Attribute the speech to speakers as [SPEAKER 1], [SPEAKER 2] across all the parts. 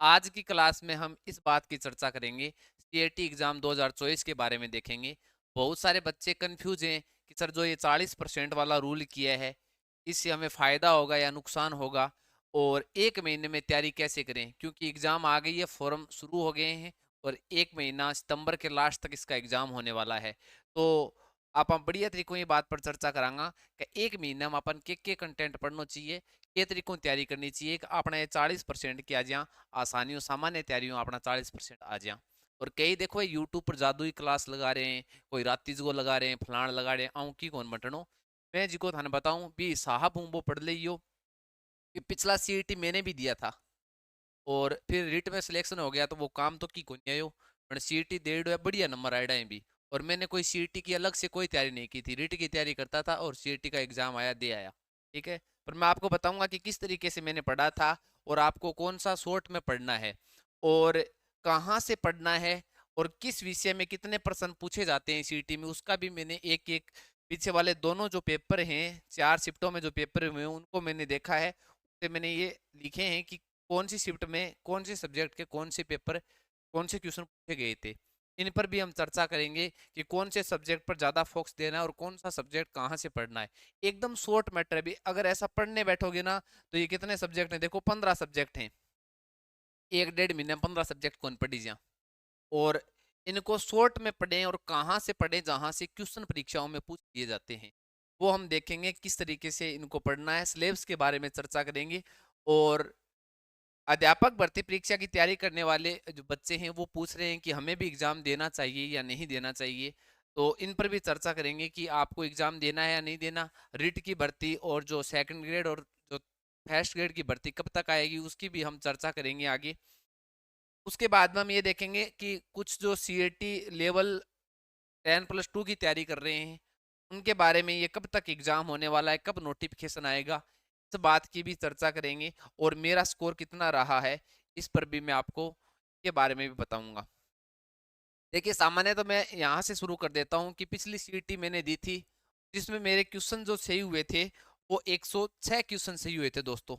[SPEAKER 1] आज की क्लास में हम इस बात की चर्चा करेंगे, सीएटी एग्जाम 2024 के बारे में देखेंगे। बहुत सारे बच्चे कंफ्यूज हैं कि सर जो ये 40% वाला रूल किया है, इससे हमें फ़ायदा होगा या नुकसान होगा, और एक महीने में तैयारी कैसे करें, क्योंकि एग्ज़ाम आ गई है, फॉर्म शुरू हो गए हैं और एक महीना सितंबर के लास्ट तक इसका एग्ज़ाम होने वाला है। तो आप बढ़िया तरीकों ये बात पर चर्चा करांगा कि एक महीने में अपन के कंटेंट पढ़ना चाहिए, के तरीकों तैयारी करनी चाहिए कि अपना ये 40% की आ जा आसानियों सामान्य तैयारियों अपना 40% आ जा। और कई देखो यूट्यूब पर जादू ही क्लास लगा रहे हैं, कोई रातीज को लगा रहे हैं, फलाण लगा रहे हैं, आऊँ की कौन बटनो। मैं जिको थाने बताऊं भी साहब हूँ वो पढ़ लियो कि पिछला सीईटी मैंने भी दिया था और फिर रिट में सिलेक्शन हो गया तो वो काम तो की को नहीं आयो। मैंने सीईटी दे है, बढ़िया नंबर आए हैं भी। और मैंने कोई सीईटी की अलग से कोई तैयारी नहीं की थी, रिट की तैयारी करता था और सीईटी का एग्जाम आया दे आया। ठीक है, पर मैं आपको बताऊंगा कि किस तरीके से मैंने पढ़ा था और आपको कौन सा शॉर्ट में पढ़ना है और कहाँ से पढ़ना है और किस विषय में कितने प्रश्न पूछे जाते हैं सीईटी में, उसका भी मैंने एक एक पीछे वाले दोनों जो पेपर हैं, 4 शिफ्टों में जो पेपर हुए हैं उनको मैंने देखा है। उससे मैंने ये लिखे हैं कि कौन सी शिफ्ट में कौन से सब्जेक्ट के कौन से पेपर कौन से क्वेश्चन पूछे गए थे। इन पर भी हम चर्चा करेंगे कि कौन से सब्जेक्ट पर ज़्यादा फोकस देना है और कौन सा सब्जेक्ट कहाँ से पढ़ना है। एकदम शॉर्ट मैटर है भी, अगर ऐसा पढ़ने बैठोगे ना तो ये कितने सब्जेक्ट हैं, देखो 15 सब्जेक्ट हैं, एक डेढ़ महीने में 15 सब्जेक्ट कौन पढ़ी जा। और इनको शॉर्ट में पढ़ें और कहाँ से पढ़ें जहाँ से क्वेश्चन परीक्षाओं में पूछ लिए जाते हैं, वो हम देखेंगे किस तरीके से इनको पढ़ना है। सिलेबस के बारे में चर्चा करेंगे और अध्यापक भर्ती परीक्षा की तैयारी करने वाले जो बच्चे हैं वो पूछ रहे हैं कि हमें भी एग्जाम देना चाहिए या नहीं देना चाहिए। तो इन पर भी चर्चा करेंगे कि आपको एग्जाम देना है या नहीं देना। रिट की भर्ती और जो सेकंड ग्रेड और जो फर्स्ट ग्रेड की भर्ती कब तक आएगी उसकी भी हम चर्चा करेंगे आगे। उसके बाद में हम ये देखेंगे कि कुछ जो सीएटी लेवल 10+2 की तैयारी कर रहे हैं उनके बारे में, ये कब तक एग्जाम होने वाला है, कब नोटिफिकेशन आएगा, इस बात की भी चर्चा करेंगे। और मेरा स्कोर कितना रहा है इस पर भी मैं आपको के बारे में भी बताऊंगा। देखिए सामान्य तो मैं यहाँ से शुरू कर देता हूँ कि पिछली सीईटी मैंने दी थी जिसमें मेरे क्वेश्चन जो सही हुए थे वो 106 क्वेश्चन सही हुए थे दोस्तों,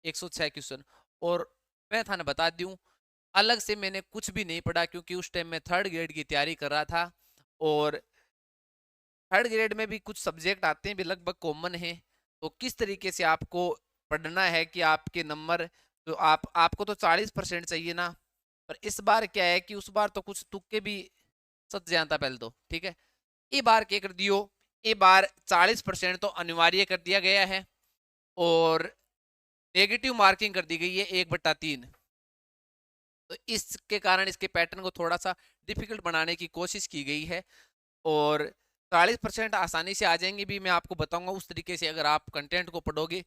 [SPEAKER 1] 106 क्वेश्चन। और मैं थाने बता दूं, अलग से मैंने कुछ भी नहीं पढ़ा क्योंकि उस टाइम मैं थर्ड ग्रेड की तैयारी कर रहा था। और थर्ड ग्रेड में भी कुछ सब्जेक्ट आते हैं भी लगभग कॉमन है। तो किस तरीके से आपको पढ़ना है कि आपके नंबर, तो आपको तो 40% चाहिए ना। पर इस बार क्या है कि उस बार तो कुछ तुक्के भी सच जाता पहले तो, ठीक है। ये बार क्या कर दियो, ये बार 40% तो अनिवार्य कर दिया गया है और नेगेटिव मार्किंग कर दी गई है 1/3। तो इसके कारण इसके पैटर्न को थोड़ा सा डिफिकल्ट बनाने की कोशिश की गई है और 40% आसानी से आ जाएंगे भी। मैं आपको बताऊंगा उस तरीके से अगर आप कंटेंट को पढ़ोगे,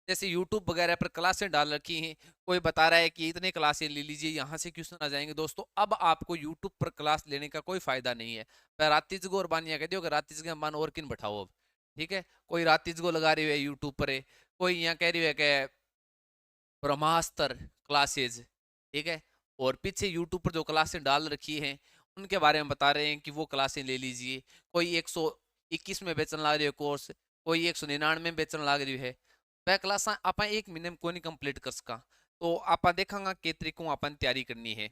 [SPEAKER 1] जैसे यूट्यूब वगैरह पर क्लासें डाल रखी हैं, कोई बता रहा है कि इतने क्लासें ले लीजिए यहाँ से क्वेश्चन आ जाएंगे। दोस्तों अब आपको यूट्यूब पर क्लास लेने का कोई फायदा नहीं है। पर रातीज गो और बानिया कह दियो कि रातीज के मान और किन बैठाओ अब, ठीक है। कोई रातीज गो लगा रही है यूट्यूब पर है, कोई यहाँ कह रही है कि ब्रह्मास्त्र क्लासेज, ठीक है। और पीछे यूट्यूब पर जो क्लासें डाल रखी हैं उनके बारे में बता रहे हैं कि वो क्लासें ले लीजिए। कोई 121 में बेचन लग रही है कोर्स, कोई 199 में बेचन लग रही है। वह क्लास आप एक महीने में कोई नहीं कंप्लीट कर सका। तो आप देखा के तरीकों अपन तैयारी करनी है,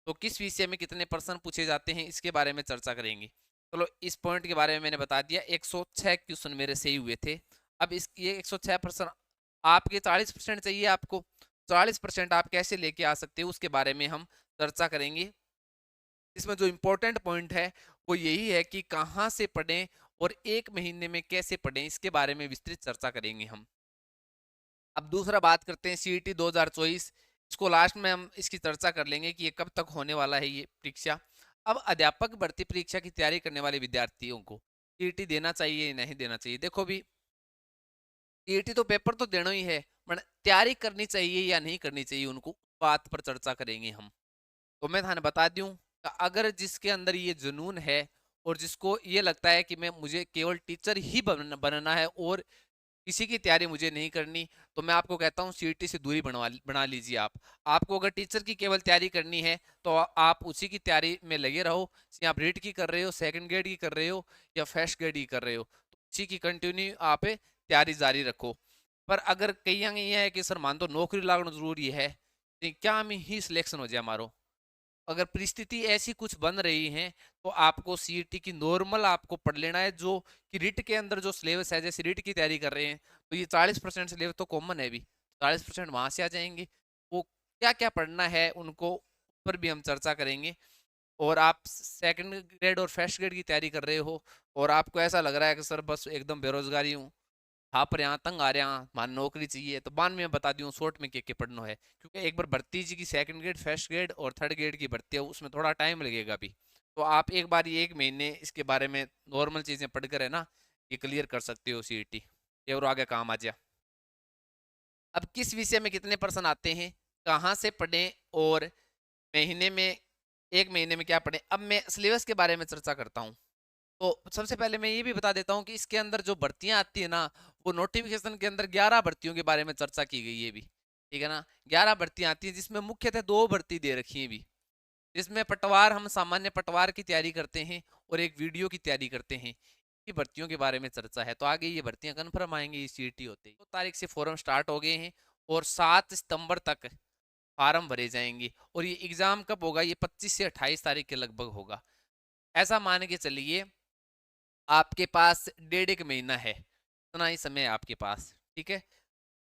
[SPEAKER 1] तो किस विषय में कितने प्रश्न पूछे जाते हैं इसके बारे में चर्चा करेंगे। चलो इस पॉइंट के बारे में मैंने बता दिया, 106 क्वेश्चन मेरे सही हुए थे। अब इस ये 106 प्रश्न आपके 40% चाहिए, आपको 40% आप कैसे लेके आ सकते हो उसके बारे में हम चर्चा करेंगे। इसमें जो इम्पोर्टेंट पॉइंट है वो यही है कि कहाँ से पढ़ें और एक महीने में कैसे पढ़ें, इसके बारे में विस्तृत चर्चा करेंगे हम। अब दूसरा बात करते हैं सीईटी 2024। इसको लास्ट में हम इसकी चर्चा कर लेंगे कि ये कब तक होने वाला है ये परीक्षा। अब अध्यापक भर्ती परीक्षा की तैयारी करने वाले विद्यार्थियों को सीईटी देना चाहिए या नहीं देना चाहिए। देखो भी, सीईटी तो पेपर तो देना ही है, पर तैयारी करनी चाहिए या नहीं करनी चाहिए उनको, बात पर चर्चा करेंगे हम। तो मैं थाने बता दूं, अगर जिसके अंदर ये जुनून है और जिसको ये लगता है कि मैं मुझे केवल टीचर ही बनना है और किसी की तैयारी मुझे नहीं करनी, तो मैं आपको कहता हूँ सीईटी से दूरी बना लीजिए आप। आपको अगर टीचर की केवल तैयारी करनी है तो आप उसी की तैयारी में लगे रहो। चाहे आप रीट की कर रहे हो, सेकंड ग्रेड की कर रहे हो या फर्स्ट ग्रेड की कर रहे हो, तो उसी की कंटिन्यू आप तैयारी जारी रखो। पर अगर कहीं ये है कि सर मान दो नौकरी लागना जरूरी है, क्या में ही सिलेक्शन हो जाए हमारो। अगर परिस्थिति ऐसी कुछ बन रही है तो आपको सीईटी की नॉर्मल आपको पढ़ लेना है, जो कि रिट के अंदर जो सिलेबस है, जैसे रिट की तैयारी कर रहे हैं तो ये 40% सिलेबस तो कॉमन है भी, 40% वहां से आ जाएंगे। वो क्या क्या पढ़ना है उनको पर भी हम चर्चा करेंगे। और आप सेकंड ग्रेड और फर्स्ट ग्रेड की तैयारी कर रहे हो और आपको ऐसा लग रहा है कि सर बस एकदम बेरोजगारी हूँ, हाँ पर यहाँ तंग आ रहा मान नौकरी चाहिए, तो बाद में मैं बता दूँ शॉर्ट में क्या पढ़ना है, क्योंकि एक बार भर्ती जी की सेकंड ग्रेड फर्स्ट ग्रेड और थर्ड ग्रेड की भर्ती है उसमें थोड़ा टाइम लगेगा अभी। तो आप एक बार ये 1 महीने इसके बारे में नॉर्मल चीज़ें पढ़कर है ना ये क्लियर कर सकते हो सीईटी, ये और आगे काम आ जाए। अब किस विषय में कितने प्रश्न आते हैं, कहाँ से पढ़ें और महीने में 1 महीने में क्या पढ़ें, अब मैं सिलेबस के बारे में चर्चा करता हूँ। तो सबसे पहले मैं ये भी बता देता हूँ कि इसके अंदर जो भर्तियां आती है ना, वो नोटिफिकेशन के अंदर 11 भर्तियों के बारे में चर्चा की गई है भी, ठीक है ना। 11 भर्तियां आती हैं जिसमें मुख्यतः 2 भर्ती दे रखी है भी, जिसमें पटवार हम सामान्य पटवार की तैयारी करते हैं और एक वीडियो की तैयारी करते हैं, की भर्तियों के बारे में चर्चा है। तो आगे ये भर्तियां कन्फर्म आएंगी, ये सीईटी होते ही 2 तारीख से फॉर्म स्टार्ट हो गए हैं और 7 सितंबर तक फार्म भरे जाएंगे। और ये एग्जाम कब होगा, ये 25 से 28 तारीख के लगभग होगा। ऐसा मान के चलिए आपके पास 1.5 महीना है, इतना ही समय है आपके पास, ठीक है।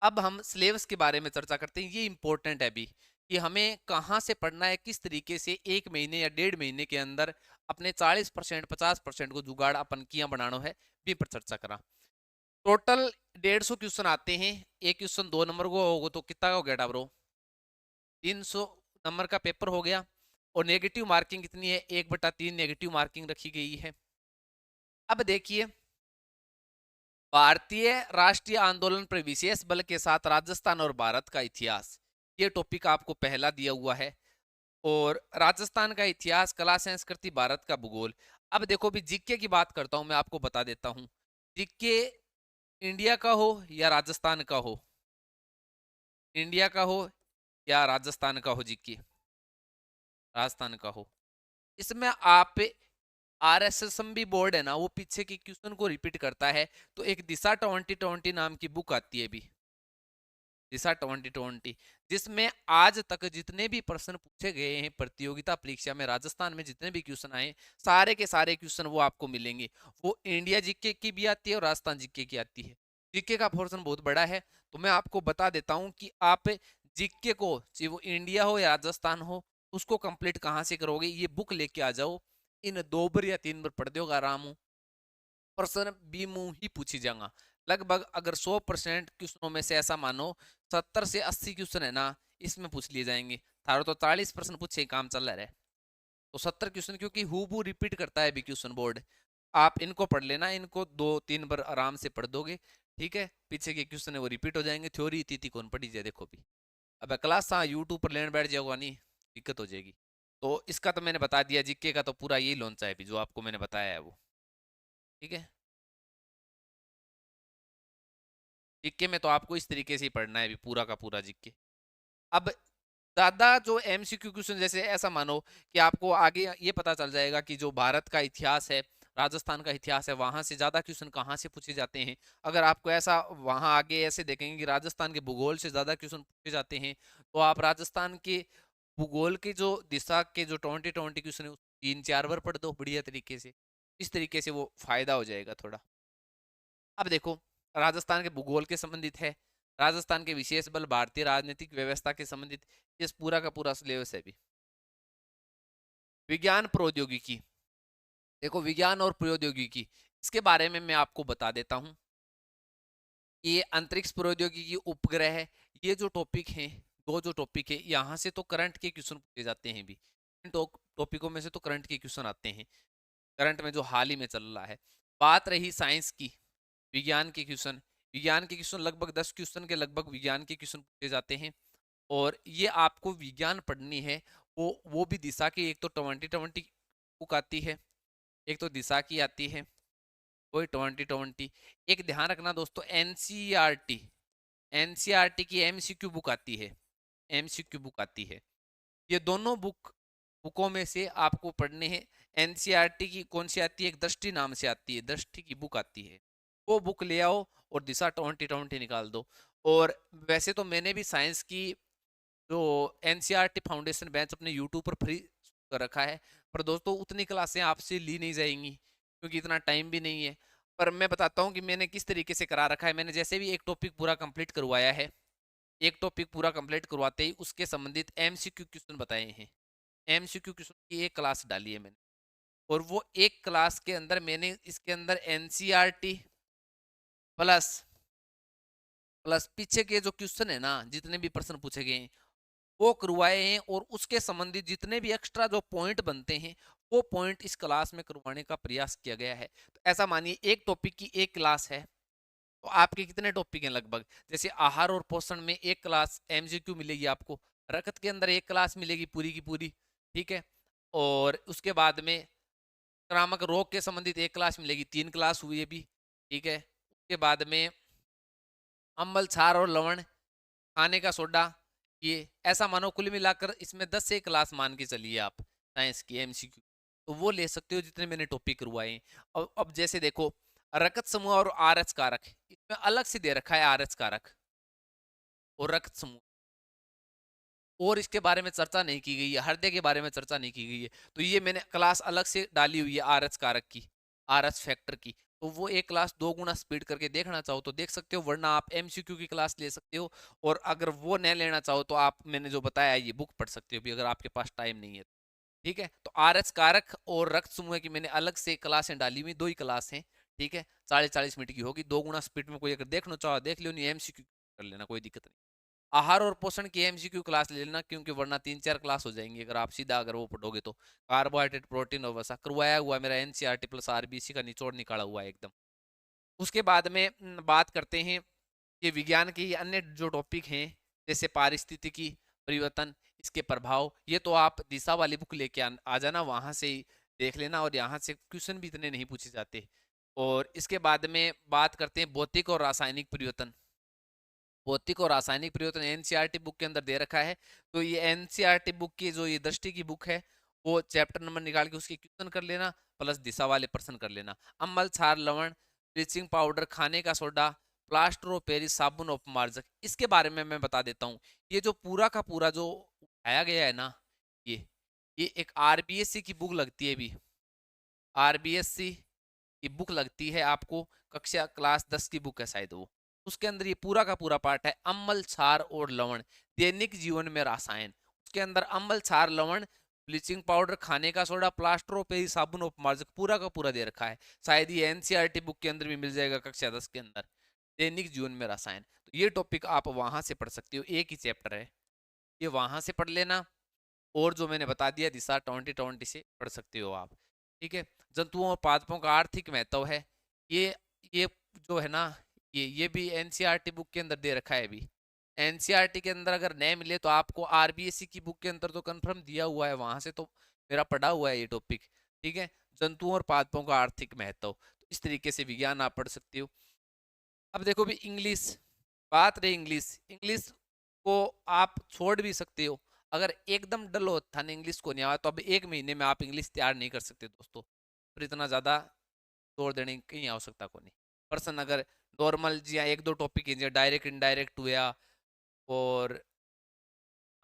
[SPEAKER 1] अब हम सिलेबस के बारे में चर्चा करते हैं, ये इंपॉर्टेंट है अभी कि हमें कहाँ से पढ़ना है, किस तरीके से 1 महीने या 1.5 महीने के अंदर अपने 40% 50% को जुगाड़ अपन किया बनाना है, भी पर चर्चा करा। टोटल 150 क्वेश्चन आते हैं, एक क्वेश्चन 2 नंबर को होगा तो कितना का हो गया ब्रो, 300 नंबर का पेपर हो गया। और नेगेटिव मार्किंग कितनी है, 1/3 नेगेटिव मार्किंग रखी गई है। अब देखिए, भारतीय राष्ट्रीय आंदोलन पर विशेष बल के साथ राजस्थान और भारत का इतिहास, ये टॉपिक आपको पहला दिया हुआ है। और राजस्थान का इतिहास, कला संस्कृति, भारत का भूगोल। अब देखो भी जीके की बात करता हूं, मैं आपको बता देता हूं जीके इंडिया का हो या राजस्थान का हो, इंडिया का हो या राजस्थान का हो, जीके राजस्थान का हो, इसमें आप आरएसएसएम बोर्ड है ना, वो पीछे के क्वेश्चन को रिपीट करता है। तो एक दिशा 2020 नाम की बुक आती है भी, दिशा 2020, जिसमें आज तक जितने भी प्रश्न पूछे गए हैं प्रतियोगिता परीक्षा में, राजस्थान में जितने भी क्वेश्चन आए, सारे के सारे क्वेश्चन वो आपको मिलेंगे। वो इंडिया जीके की भी आती है और राजस्थान जीके की आती है। जीके का पोर्शन बहुत बड़ा है, तो मैं आपको बता देता हूँ कि आप जीके को, चाहे वो इंडिया हो या राजस्थान हो, उसको कंप्लीट कहाँ से करोगे, ये बुक लेके आ जाओ, इन 2 बार या 3 बार पढ़ दोगे आराम हो, प्रश्न भी मुंह ही पूछी जाएगा। लगभग अगर 100% क्वेश्चनों में से ऐसा मानो 70 से 80 क्वेश्चन है ना इसमें पूछ लिए जाएंगे। थारो तो 40% पूछे काम चल रहा है, तो 70 क्वेश्चन, क्योंकि हूबू रिपीट करता है भी क्वेश्चन बोर्ड। आप इनको पढ़ लेना, इनको 2-3 बार आराम से पढ़ दोगे, ठीक है। पीछे के क्वेश्चन है वो रिपीट हो जाएंगे, थ्योरी इतनी कौन पढ़ी जाए देखो भी। अब क्लास हाँ यूट्यूब पर लेने बैठ जाओगा नहीं, दिक्कत हो जाएगी। तो इसका तो मैंने बता दिया, जीके का तो पूरा यही लॉन्च है भी जो आपको मैंने बताया है वो, ठीक है। जीके में तो आपको इस तरीके से ही पढ़ना है भी, पूरा का पूरा जीके। अब ज्यादा जो एमसीक्यू क्वेश्चन, जैसे ऐसा मानो कि आपको आगे ये पता चल जाएगा कि जो भारत का इतिहास है, राजस्थान का इतिहास है, वहां से ज्यादा क्वेश्चन कहाँ से पूछे जाते हैं। अगर आपको ऐसा वहां आगे ऐसे देखेंगे कि राजस्थान के भूगोल से ज्यादा क्वेश्चन पूछे जाते हैं, तो आप राजस्थान के भूगोल के जो दिशा के जो 2020 क्वेश्चन है 3-4 बार पढ़ दो बढ़िया तरीके से, इस तरीके से वो फायदा हो जाएगा थोड़ा। अब देखो, राजस्थान के भूगोल के संबंधित है, राजस्थान के विशेष बल, भारतीय राजनीतिक व्यवस्था के संबंधित, इस पूरा का पूरा सिलेबस है भी। विज्ञान प्रौद्योगिकी, देखो विज्ञान और प्रौद्योगिकी, इसके बारे में मैं आपको बता देता हूँ। ये अंतरिक्ष प्रौद्योगिकी, उपग्रह है, ये जो टॉपिक हैं, दो जो टॉपिक है, यहाँ से तो करंट के क्वेश्चन पूछे जाते हैं भी, इन टॉपिकों में से तो करंट के क्वेश्चन आते हैं, करंट में जो हाल ही में चल रहा है। बात रही साइंस की, विज्ञान के क्वेश्चन, विज्ञान के क्वेश्चन लगभग 10 क्वेश्चन के लगभग विज्ञान के क्वेश्चन पूछे जाते हैं। और ये आपको विज्ञान पढ़नी है, वो भी दिशा की, एक तो 2020 बुक आती है, एक तो दिशा की आती है, कोई 2020। एक ध्यान रखना दोस्तों, एनसीईआरटी, एनसीईआरटी की एमसीक्यू बुक आती है, एमसीक्यू बुक आती है। ये दोनों बुकों में से आपको पढ़ने हैं। एनसीईआरटी की कौन सी आती है, एक दृष्टि नाम से आती है, दृष्टि की बुक आती है, वो बुक ले आओ और दिशा 2020 निकाल दो। और वैसे तो मैंने भी साइंस की जो एनसीईआरटी फाउंडेशन बैच अपने यूट्यूब पर फ्री कर रखा है, पर दोस्तों उतनी क्लासें आपसे ली नहीं जाएंगी क्योंकि इतना टाइम भी नहीं है। पर मैं बताता हूँ कि मैंने किस तरीके से करा रखा है। मैंने जैसे भी एक टॉपिक पूरा कंप्लीट करवाया है, एक टॉपिक पूरा कंप्लीट करवाते ही उसके संबंधित एमसीक्यू क्वेश्चन बताए हैं। एमसीक्यू क्वेश्चन की एक क्लास डाली है मैंने, और वो एक क्लास के अंदर मैंने इसके अंदर एनसीईआरटी प्लस प्लस पीछे के जो क्वेश्चन है ना, जितने भी प्रश्न पूछे गए हैं वो करवाए हैं, और उसके संबंधित जितने भी एक्स्ट्रा जो पॉइंट बनते हैं वो पॉइंट इस क्लास में करवाने का प्रयास किया गया है। तो ऐसा मानिए एक टॉपिक की एक क्लास है, तो आपके कितने टॉपिक हैं लगभग, जैसे आहार और पोषण में एक क्लास एमसीक्यू मिलेगी आपको, रकत के अंदर एक क्लास मिलेगी पूरी की पूरी, ठीक है। और उसके बाद में क्रामक रोग के संबंधित एक क्लास मिलेगी, 3 क्लास हुई है भी, ठीक है। उसके बाद में अम्ल क्षार और लवण, खाने का सोडा, ये ऐसा मानो कुल मिलाकर इसमें 10 से क्लास मान के चलिए आप साइंस की एमसीक्यू, तो वो ले सकते हो जितने मैंने टॉपिक करवाए हैं। अब जैसे देखो, रकत समूह और आरएच कारक, इसमें अलग से दे रखा है आरएच कारक और रक्त समूह, और इसके बारे में चर्चा नहीं की गई है, हृदय के बारे में चर्चा नहीं की गई है। तो ये मैंने क्लास अलग से डाली हुई है आरएच कारक की, आरएच फैक्टर की। तो वो एक क्लास 2 गुना स्पीड करके देखना चाहो तो देख सकते हो, वरना आप एमसीक्यू की क्लास ले सकते हो। और अगर वो नहीं लेना चाहो तो आप मैंने जो बताया ये बुक पढ़ सकते हो भी, अगर आपके पास टाइम नहीं है तो। ठीक है, तो आरएच कारक और रक्त समूह की मैंने अलग से क्लासें डाली हुई, 2 ही क्लास हैं, ठीक है। 40-40 मिनट की होगी, 2 गुना स्पीड में कोई अगर देखना चाहो देख लो, नहीं एमसीक्यू कर लेना, कोई दिक्कत नहीं। आहार और पोषण की एमसीक्यू क्लास ले लेना, क्योंकि वरना 3-4 क्लास हो जाएंगी अगर आप सीधा अगर वो पढ़ोगे तो। कार्बोहाइड्रेट, प्रोटीन और वसा करवाया हुआ मेरा एनसीईआरटी प्लस आरबीसी का निचोड़ निकाला हुआ है एकदम। उसके बाद में बात करते हैं कि विज्ञान के अन्य जो टॉपिक हैं, जैसे पारिस्थितिकी परिवर्तन, इसके प्रभाव, ये तो आप दिशा वाली बुक लेके आ जाना, वहां से ही देख लेना, और यहाँ से क्वेश्चन भी इतने नहीं पूछे जाते। और इसके बाद में बात करते हैं भौतिक और रासायनिक परिवर्तन। भौतिक और रासायनिक परिवर्तन एनसीईआरटी बुक के अंदर दे रखा है। तो ये एनसीईआरटी बुक की जो ये दृष्टि की बुक है, वो चैप्टर नंबर निकाल के उसके क्वेश्चन कर लेना, प्लस दिशा वाले प्रश्न कर लेना। अम्ल क्षार लवण, ब्लीचिंग पाउडर, खाने का सोडा, प्लास्टर ऑफ पेरिस, साबुन अपमार्जक, इसके बारे में मैं बता देता हूँ। ये जो पूरा का पूरा जो उठाया गया है ना, ये एक आरबीएससी की बुक लगती है भी, आरबीएससी की बुक लगती है आपको, कक्षा क्लास 10 की बुक है शायद वो। उसके अंदर ये पूरा का पूरा पार्ट है अम्ल क्षार और लवण, दैनिक जीवन में रसायन। उसके अंदर अम्ल क्षार लवण, ब्लीचिंग पाउडर, खाने का सोडा, प्लास्टर ऑफ पेरिस, साबुन उपमार्जक, पूरा का पूरा दे रखा है। शायद ये एनसीईआरटी बुक के अंदर भी मिल जाएगा कक्षा 10 के अंदर, दैनिक जीवन में रसायन। तो ये टॉपिक आप वहां से पढ़ सकते हो, एक ही चैप्टर है, ये वहां से पढ़ लेना। और जो मैंने बता दिया दिशा 2020 से पढ़ सकते हो आप, ठीक है। जंतुओं और पादपों का आर्थिक महत्व है, ये ये जो है ना, ये भी एनसीईआरटी बुक के अंदर दे रखा है अभी। एनसीईआरटी के अंदर अगर नहीं मिले तो आपको आरबीएससी की बुक के अंदर तो कंफर्म दिया हुआ है, वहां से तो मेरा पढ़ा हुआ है ये टॉपिक, ठीक है। जंतुओं और पादपों का आर्थिक महत्व, तो इस तरीके से विज्ञान आप पढ़ सकते हो। अब देखो भी इंग्लिश, बात रही इंग्लिश, इंग्लिश को आप छोड़ भी सकते हो। अगर एकदम डल हो था ना, इंग्लिश को नहीं आया, तो अब 1 महीने में आप इंग्लिश तैयार नहीं कर सकते दोस्तों, फिर इतना ज़्यादा जोर देने की कहीं आवश्यकता को नहीं। पर्सन अगर नॉर्मल जी हाँ, 1-2 टॉपिक हैं, डायरेक्ट इनडायरेक्ट हुआ, और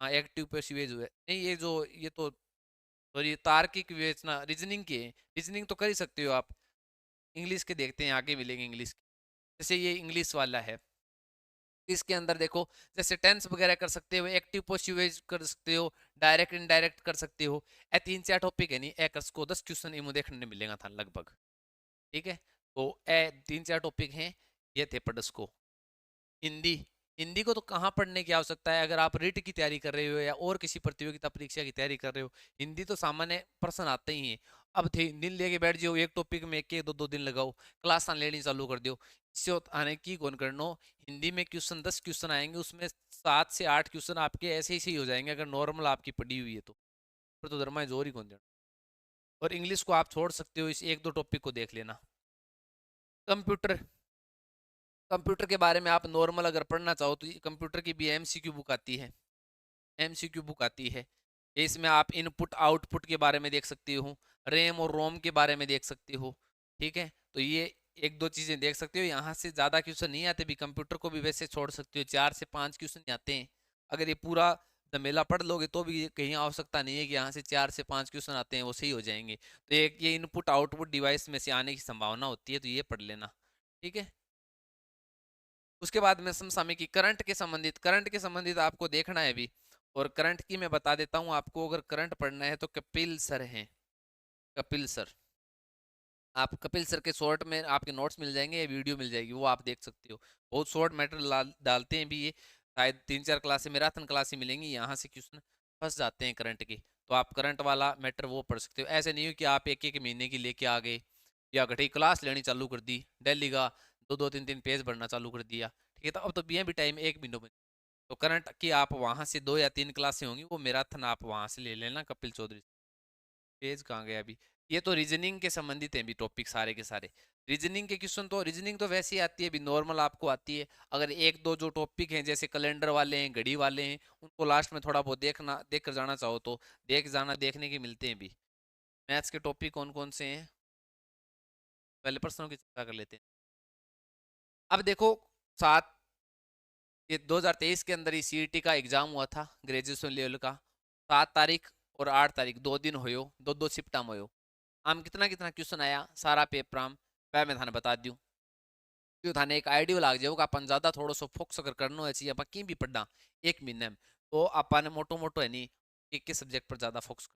[SPEAKER 1] हाँ एक्टिव पैसिव हुए, नहीं ये तो सॉरी तार्किक विवेचना रीजनिंग के, रीजनिंग तो कर ही सकते हो आप। इंग्लिश के देखते हैं, आगे मिलेंगे इंग्लिश के। जैसे ये इंग्लिश वाला है, इसके अंदर देखो, जैसे टेंस वगैरह कर सकते हो, एक्टिव पॉसिव कर सकते हो, डायरेक्ट इनडायरेक्ट कर सकते हो। ए 3-4 टॉपिक है नहीं, एक को 10 क्वेश्चन इमो देखने मिलेगा था लगभग, ठीक है। तो ए 3-4 टॉपिक हैं, ये थे पढ़स को। हिंदी, हिंदी को तो कहाँ पढ़ने की आवश्यकता है, अगर आप रीट की तैयारी कर रहे हो या और किसी प्रतियोगिता परीक्षा की तैयारी कर रहे हो, हिंदी तो सामान्य प्रश्न आते ही हैं। अब थे दिन लेके बैठ जाओ, एक टॉपिक में एक 2-2 दिन लगाओ, क्लास लेनी चालू कर दो, इससे आने की कौन करनो। हिंदी में क्वेश्चन 10 क्वेश्चन आएंगे, उसमें 7 से 8 क्वेश्चन आपके ऐसे ही सही हो जाएंगे, अगर नॉर्मल आपकी पढ़ी हुई है तो। फिर तो धर्मा जोर ही कौन देना। और इंग्लिश को आप छोड़ सकते हो, इस 1-2 टॉपिक को देख लेना। कंप्यूटर, कंप्यूटर के बारे में आप नॉर्मल अगर पढ़ना चाहो तो कंप्यूटर की भी एमसीक्यू बुक आती है, एमसीक्यू बुक आती है। इसमें आप इनपुट आउटपुट के बारे में देख सकते हो, रैम और रोम के बारे में देख सकते हो, ठीक है। तो ये 1-2 चीज़ें देख सकते हो, यहाँ से ज़्यादा क्वेश्चन नहीं आते भी, कंप्यूटर को भी वैसे छोड़ सकते हो, 4 से 5 क्वेश्चन आते हैं। अगर ये पूरा झमेला पढ़ लोगे तो भी कहीं आवश्यकता नहीं है कि यहाँ से 4 से 5 क्वेश्चन आते हैं वो सही हो जाएंगे। तो एक ये इनपुट आउटपुट डिवाइस में से आने की संभावना होती है, तो ये पढ़ लेना। ठीक है। उसके बाद में समसामयिकी करंट के संबंधित आपको देखना है अभी। और करंट की मैं बता देता हूँ आपको, अगर करंट पढ़ना है तो कपिल सर हैं, कपिल सर। आप कपिल सर के शॉर्ट में आपके नोट्स मिल जाएंगे या वीडियो मिल जाएगी, वो आप देख सकते हो। बहुत शॉर्ट मैटर डालते हैं भी ये, शायद 3-4 क्लासें मैराथन क्लासें मिलेंगी, यहाँ से क्वेश्चन फंस जाते हैं करंट के। तो आप करंट वाला मैटर वो पढ़ सकते हो। ऐसे नहीं हो कि आप एक एक महीने की लेके आ गए या घटी क्लास लेनी चालू कर दी डेली का, 2-2 3-3 पेज भरना चालू कर दिया। ठीक है, तो अब तो भी टाइम 1 महीनों में। तो करंट की आप वहाँ से 2 या 3 क्लासें होंगी, वो मैराथन आप वहाँ से ले लेना कपिल चौधरी। पेज कहाँ गया अभी। ये तो रीजनिंग के संबंधित हैं भी टॉपिक सारे के सारे। रीजनिंग के क्वेश्चन तो रीजनिंग तो वैसे ही आती है भी, नॉर्मल आपको आती है। अगर एक दो जो टॉपिक हैं जैसे कैलेंडर वाले हैं, घड़ी वाले हैं, उनको लास्ट में थोड़ा बहुत देख कर जाना चाहो तो देख जाना, देखने के मिलते हैं भी। मैथ्स के टॉपिक कौन कौन से हैं, पहले प्रश्नों की चर्चा कर लेते हैं। अब देखो, सात ये 2023 के अंदर ही सीईटी का एग्जाम हुआ था ग्रेजुएशन लेवल का। 7 तारीख और 8 तारीख 2 दिन होयो, दो दो शिफ्टाम होयो। आम कितना कितना क्वेश्चन आया सारा पेपर आम वह मैं थाने बता दूं। जो थाने एक आइडिया लाग जाओ अपन ज्यादा थोड़ा सो फोकस अगर करना है चाहिए अपन की भी पढ़ना 1 महीने में, तो अपन मोटो मोटो है नहीं एक के सब्जेक्ट पर ज्यादा फोकस कर।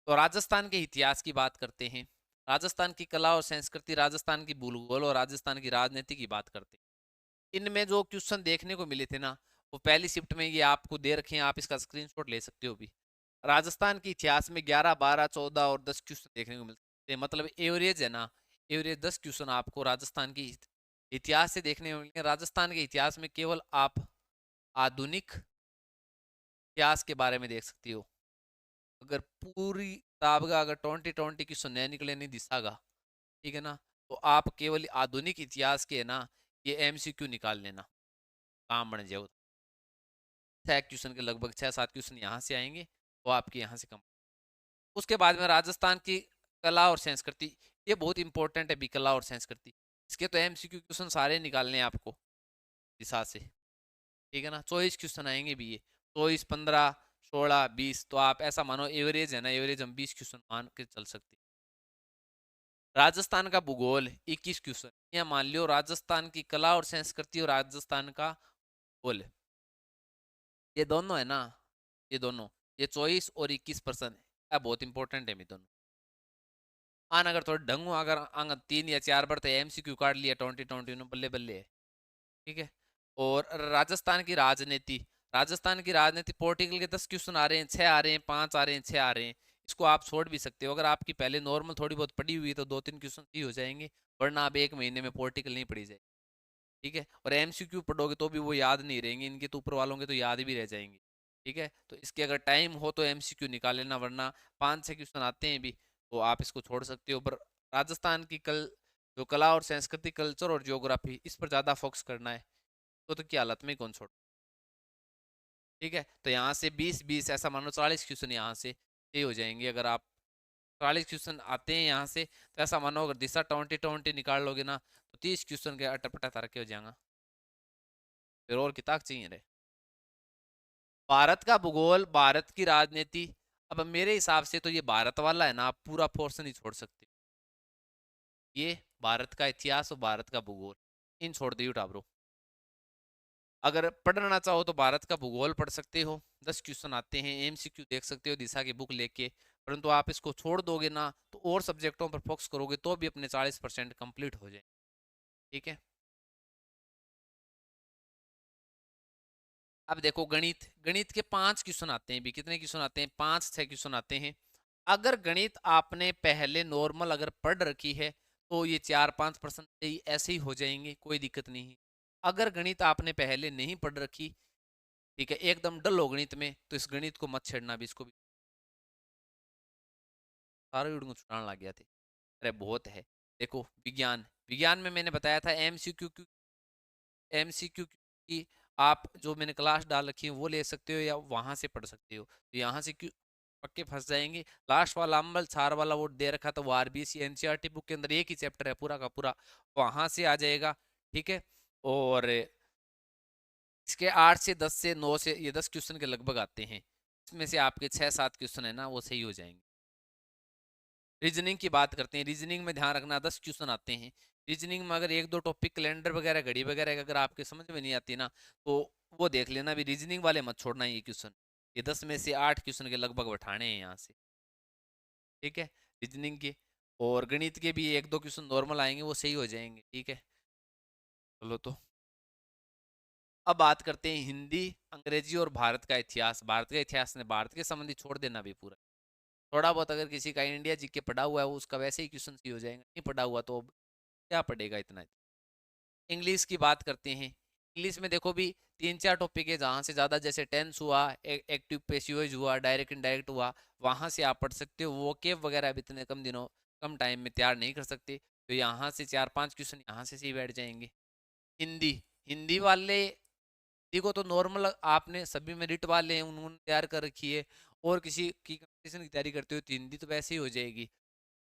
[SPEAKER 1] तो राजस्थान के इतिहास की बात करते हैं, राजस्थान की कला और संस्कृति, राजस्थान की भूगोल और राजस्थान की राजनीति की बात करते हैं। इनमें जो क्वेश्चन देखने को मिले थे ना, वो पहली शिफ्ट में ये आपको दे रखे हैं, आप इसका स्क्रीनशॉट ले सकते हो भी। राजस्थान के इतिहास में 11, 12, 14 और 10 क्वेश्चन देखने को मिलते हैं। मतलब एवरेज है ना, एवरेज 10 क्वेश्चन आपको राजस्थान की इतिहास से देखने को मिलेंगे। राजस्थान के इतिहास में केवल आप आधुनिक इतिहास के बारे में देख सकती हो। अगर पूरी किताब का अगर 20-20 क्वेश्चन नहीं निकले नहीं दिशागा, ठीक है ना, तो आप केवल आधुनिक इतिहास के है ना ये एमसीक्यू निकाल लेना, काम बन जाए। 6 क्वेश्चन के लगभग 6-7 क्वेश्चन यहाँ से आएंगे, वो आपके यहाँ से कम। उसके बाद में राजस्थान की कला और संस्कृति, ये बहुत इंपॉर्टेंट है भी, कला और संस्कृति। इसके तो एमसीक्यू क्वेश्चन सारे निकालने हैं आपको दिशा से। ठीक है ना, 24 क्वेश्चन आएंगे भी ये, 24, 15, 16, 20। तो आप ऐसा मानो एवरेज है ना, एवरेज हम 20 क्वेश्चन मान के चल सकते हैं। राजस्थान का भूगोल 21 क्वेश्चन, या मान लियो राजस्थान की कला और संस्कृति और राजस्थान का भूगोल, ये दोनों है ना, ये दोनों, ये 24 और 21% है, बहुत इंपॉर्टेंट है ये दोनों। आन अगर थोड़ा ढंगू अगर अंग 3 या 4 बार तो एमसीक्यू काट लिया 20-20 बल्ले बल्ले है। ठीक है। और राजस्थान की राजनीति, राजस्थान की राजनीति पॉलिटिकल के 10 क्वेश्चन आ रहे हैं, 6 आ रहे हैं, 5 आ रहे हैं, 6 आ रहे हैं। इसको आप छोड़ भी सकते हो, अगर आपकी पहले नॉर्मल थोड़ी बहुत पढ़ी हुई तो 2-3 क्वेश्चन ही हो जाएंगे, वरना आप 1 महीने में पॉलिटिकल नहीं पढ़ी जाए। ठीक है। और एमसीक्यू पढ़ोगे तो भी वो याद नहीं रहेंगे, इनके तो ऊपर वालों के तो याद भी रह जाएंगे। ठीक है, तो इसके अगर टाइम हो तो एमसीक्यू निकाल लेना, वरना 5-6 क्वेश्चन आते हैं भी, तो आप इसको छोड़ सकते हो। पर राजस्थान की जो कला और संस्कृति, कल्चर और जियोग्राफी, इस पर ज़्यादा फोकस करना है, तो की हालत में कौन छोड़। ठीक है, तो यहाँ से 20-20 ऐसा मानो 40 क्वेश्चन यहाँ से ये हो जाएंगे। अगर आप 40 क्वेश्चन आते हैं यहाँ से, तो ऐसा मानो अगर दिशा 20-20 निकाल लोगे ना, तो 30 क्वेश्चन के अटपटा तार के हो जाएगा, फिर और किताब चाहिए रे। भारत का भूगोल, भारत की राजनीति, अब मेरे हिसाब से तो ये भारत वाला है ना, आप पूरा पोर्शन ही छोड़ सकते हो। ये भारत का इतिहास और भारत का भूगोल इन छोड़ दियो टाबरो। अगर पढ़ना चाहो तो भारत का भूगोल पढ़ सकते हो, 10 क्वेश्चन आते हैं, एमसीक्यू देख सकते हो दिशा की बुक लेके। परंतु आप इसको छोड़ दोगे ना, तो और सब्जेक्टों पर फोकस करोगे तो भी अपने 40% कंप्लीट हो जाए। ठीक है। अब देखो गणित, गणित के 5 क्वेश्चन आते हैं भी, कितने क्वेश्चन आते हैं, 5-6 क्वेश्चन आते हैं। अगर गणित आपने पहले नॉर्मल अगर पढ़ रखी है तो ये 4-5% ऐसे ही हो जाएंगे, कोई दिक्कत नहीं। अगर गणित आपने पहले नहीं पढ़ रखी, ठीक है, एकदम डल हो गणित में, तो इस गणित को मत छेड़ना भी, इसको भी सारे उड़ूंग छुड़ाने लग गया थे। अरे बहुत है। देखो विज्ञान, विज्ञान में मैंने बताया था एमसीक्यू की आप जो मैंने क्लास डाल रखी है वो ले सकते हो या वहां से पढ़ सकते हो। तो यहाँ से क्यों पक्के फंस जाएंगे। लास्ट वाला अम्बल छार वाला वो दे रखा था, वो आरबीसी एनसीईआरटी बुक के अंदर एक ही चैप्टर है पूरा का पूरा, वहां से आ जाएगा। ठीक है। और इसके 8 से 10 से 9 से ये 10 क्वेश्चन के लगभग आते हैं। इसमें से आपके 6-7 क्वेश्चन है ना वो सही हो जाएंगे। रीजनिंग की बात करते हैं। रीजनिंग में ध्यान रखना 10 क्वेश्चन आते हैं। रीजनिंग में अगर एक दो टॉपिक कैलेंडर वगैरह घड़ी वगैरह अगर आपके समझ में नहीं आती ना तो वो देख लेना भी। रीजनिंग वाले मत छोड़ना ये क्वेश्चन। ये 10 में से 8 क्वेश्चन के लगभग बैठाने हैं यहाँ से, ठीक है, रीजनिंग के। और गणित के भी एक दो क्वेश्चन नॉर्मल आएंगे, वो सही हो जाएंगे, ठीक है। चलो तो अब बात करते हैं हिंदी, अंग्रेजी और भारत का इतिहास। भारत का इतिहास ने भारत के संबंधी छोड़ देना भी पूरा। थोड़ा बहुत अगर किसी का इंडिया जीके पढ़ा हुआ है वो उसका वैसे ही क्वेश्चन सही हो जाएगा, नहीं पढ़ा हुआ तो क्या पढ़ेगा इतना। इंग्लिश की बात करते हैं। इंग्लिश में देखो भी 3-4 टॉपिक है जहाँ से ज़्यादा, जैसे टेंस हुआ, एक्टिव पैसिव हुआ, डायरेक्ट इनडायरेक्ट हुआ, वहाँ से आप पढ़ सकते हो। वोकेब वगैरह अब इतने कम दिनों कम टाइम में तैयार नहीं कर सकते, तो यहाँ से 4-5 क्वेश्चन यहाँ से ही बैठ जाएंगे। हिंदी, हिंदी वाले हिंदी को तो नॉर्मल आपने सभी मेरिट वाले हैं उन्होंने तैयार कर रखी है, और किसी की कंपटीशन की तैयारी करते हो तो हिंदी तो वैसे ही हो जाएगी।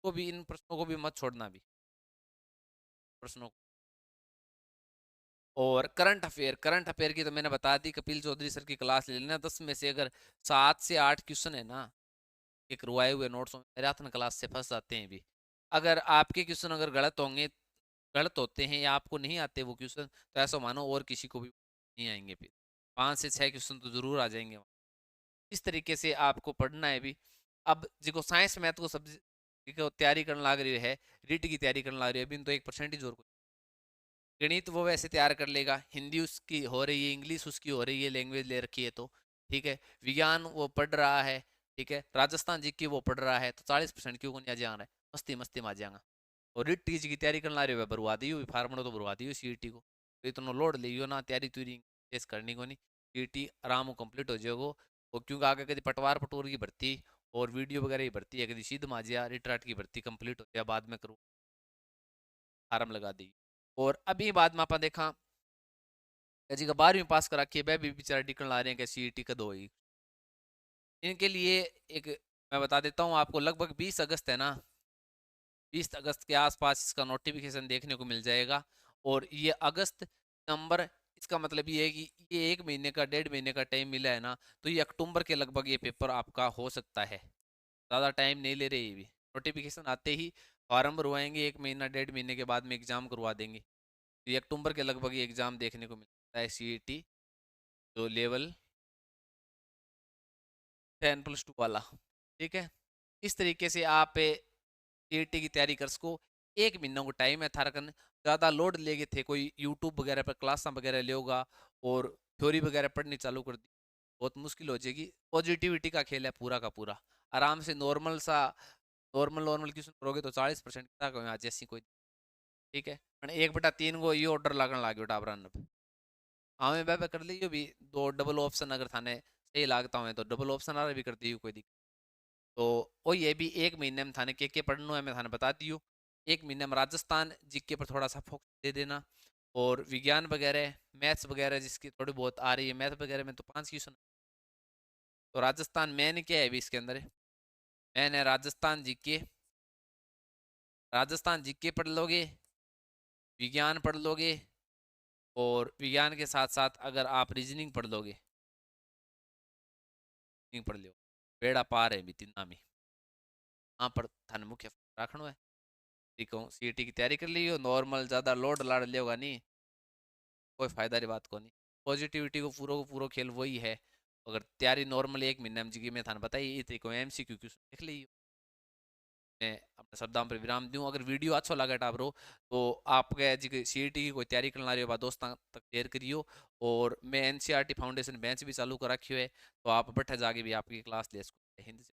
[SPEAKER 1] तो भी इन प्रश्नों को भी मत छोड़ना भी, प्रश्नों। और करंट अफेयर की तो मैंने बता दी, कपिल चौधरी सर की क्लास ले लेना। 10 में से अगर 7 से 8 क्वेश्चन है ना एक रुआए हुए नोट्स में मैराथन क्लास से फंस जाते हैं भी। अगर आपके क्वेश्चन अगर गलत होंगे, गलत होते हैं या आपको नहीं आते वो क्वेश्चन, तो ऐसा मानो और किसी को भी नहीं आएंगे फिर। 5 से 6 क्वेश्चन तो जरूर आ जाएंगे। इस तरीके से आपको पढ़ना है भी। अब जिसको साइंस मैथ को सब्जेक्ट को तैयारी करने लग रही है, रीट की तैयारी करने लग रही है, अभी तो 1% और गणित वो वैसे तैयार कर लेगा। हिंदी उसकी हो रही है, इंग्लिश उसकी हो रही है, लैंग्वेज ले रखी है तो ठीक है। विज्ञान वो पढ़ रहा है, ठीक है। राजस्थान जी की वो पढ़ रहा है, तो 40% क्यों नहीं आ जा रहा है, मस्ती मस्ती में आ जाएगा। और रिट टीच की तैयारी करने ला रहे हो, भरवा दी हुई फार्मूला तो भरवा दी सीईटी को, तो इतना लोड लियो ना, तैयारी तुरी तेज करनी को नहीं। सीईटी आराम कंप्लीट हो जाएगो। और क्योंकि आगे कभी पटवार पटोर की भर्ती और वीडियो वगैरह की भर्ती है, कभी सीध माजिया रिटराट की भर्ती कंप्लीट हो जाए बाद में करो, फार्म लगा दी। और अभी बाद में आपा देखा जी का 12वीं पास करा के वह भी बेचारा टिकन ला रहे हैं कि सीईटी कद होगी। इनके लिए एक मैं बता देता हूँ आपको, लगभग 20 अगस्त है ना, 20 अगस्त के आसपास इसका नोटिफिकेशन देखने को मिल जाएगा। और ये अगस्त नंबर, इसका मतलब ये है कि ये 1 महीने का 1.5 महीने का टाइम मिला है ना, तो ये अक्टूबर के लगभग ये पेपर आपका हो सकता है। ज़्यादा टाइम नहीं ले रहे ये भी। नोटिफिकेशन आते ही फॉर्म भरवाएंगे, 1 महीना 1.5 महीने के बाद में एग्जाम करवा देंगे। तो ये अक्टूबर के लगभग ये एग्जाम देखने को मिलता है, सीईटी जो लेवल 10+2 वाला, ठीक है। इस तरीके से आप सीईटी की तैयारी कर सको। 1 महीना को टाइम है थारा कन, ज़्यादा लोड लेके थे कोई यूट्यूब वगैरह पर क्लास वगैरह ले होगा और थ्योरी वगैरह पढ़नी चालू कर दी, बहुत मुश्किल हो जाएगी। पॉजिटिविटी का खेल है पूरा का पूरा। आराम से नॉर्मल सा नॉर्मल नॉर्मल क्वेश्चन करोगे तो 40% तक आ जैसी कोई, ठीक है। 1/3 को ये ऑर्डर लगन लागे टाबरा अब। हाँ मैं वह कर ली भी, दो डबल ऑप्शन अगर थाने सही लागता हूँ तो डबल ऑप्शन आ रहा भी कर दी कोई दिक्कत। तो वो ये भी 1 महीने में थाने के पढ़ना है मैं थाने बता दी हूँ। 1 महीने में राजस्थान जीके पर थोड़ा सा फोकस दे देना। और विज्ञान वगैरह मैथ्स वगैरह जिसकी थोड़ी बहुत आ रही है, मैथ वगैरह में तो 5 क्वेश्चन। तो राजस्थान मैन क्या है अभी इसके अंदर, मैन है राजस्थान जीके। राजस्थान जीके पढ़ लोगे, विज्ञान पढ़ लोगे, और विज्ञान के साथ साथ अगर आप रीजनिंग पढ़ लोगे, पढ़ लो, बेड़ा पार है भी तीना में। हाँ पर थाने मुख्य रखना है। ठीक हूँ, सीईटी की तैयारी कर लियो, नॉर्मल ज़्यादा लोड लाड़ लियोगा नहीं, कोई फायदा री बात को नहीं। पॉजिटिविटी को पूरा खेल वही है। अगर तैयारी नॉर्मल 1 महीने में जी में थाने बताइए ये तरीको एमसीक्यू क्वेश्चन देख लीजिए। मैं अपने शब्दां पर विराम दूं। अगर वीडियो अच्छा लगा टाबरो तो आपके जी सीईटी की कोई तैयारी करना रही हो दोस्तों तक शेयर करियो। और मैं एनसीईआरटी फाउंडेशन बेंच भी चालू कर रखी है, तो आप बैठे जाके भी आपकी क्लास ले सकते हैं हिंदी से।